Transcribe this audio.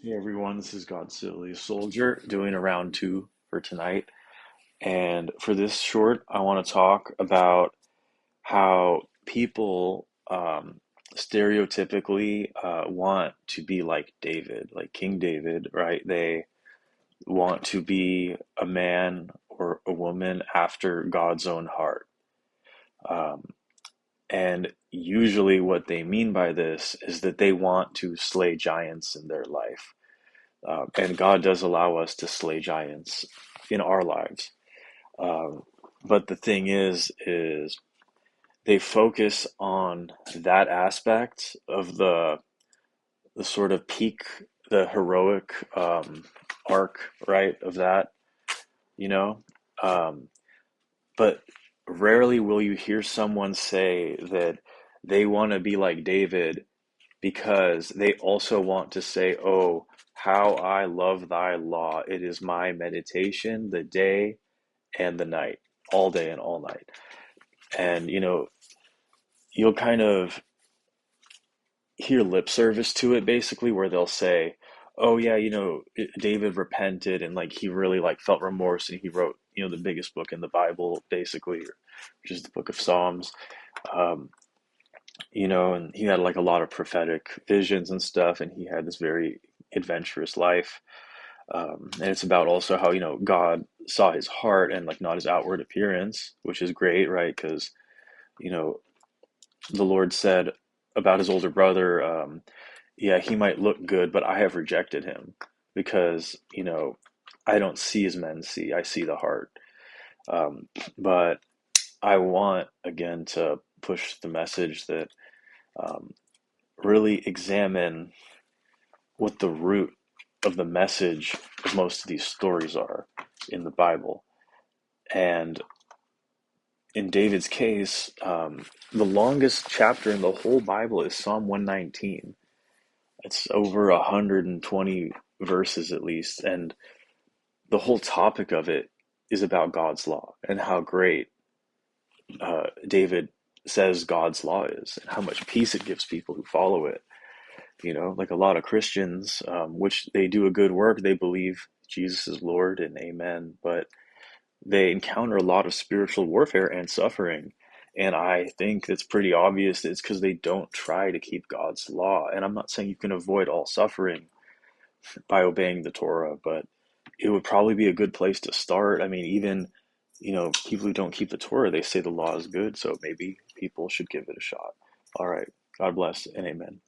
Hey everyone, this is God Silly Soldier doing a round two for tonight. And for this short, I want to talk about how people stereotypically want to be like David, like King David, right? They want to be a man or a woman after God's own heart. Um, and usually, what they mean by this is that they want to slay giants in their life. And God does allow us to slay giants in our lives. Um, but the thing is they focus on that aspect of the sort of peak, the heroic arc, right, of that, you know. Um, but rarely will you hear someone say that they want to be like David because they also want to say, "Oh, how I love thy law. It is my meditation, the day and the night, all day and all night." And, you'll kind of hear lip service to it basically, where they'll say, "Oh, yeah, David repented and like he really like felt remorse and he wrote, the biggest book in the Bible, basically, which is the book of Psalms." Um, and he had like a lot of prophetic visions and stuff, and he had this very adventurous life. And it's about also how, God saw his heart and like not his outward appearance, which is great, right? Because, you know, the Lord said about his older brother, yeah, he might look good, but I have rejected him because, I don't see as men see, I see the heart. But I want, again, to push the message that um, really examine what the root of the message of most of these stories are in the Bible. And in David's case, the longest chapter in the whole Bible is Psalm 119. It's over 120 verses at least. And the whole topic of it is about God's law and how great David says God's law is and how much peace it gives people who follow it. Like a lot of Christians, which they do a good work, they believe Jesus is Lord and amen, but they encounter a lot of spiritual warfare and suffering. And I think it's pretty obvious that it's because they don't try to keep God's law. And I'm not saying you can avoid all suffering by obeying the Torah, but it would probably be a good place to start. I mean, even, people who don't keep the Torah, they say the law is good, so maybe people should give it a shot. All right. God bless and amen.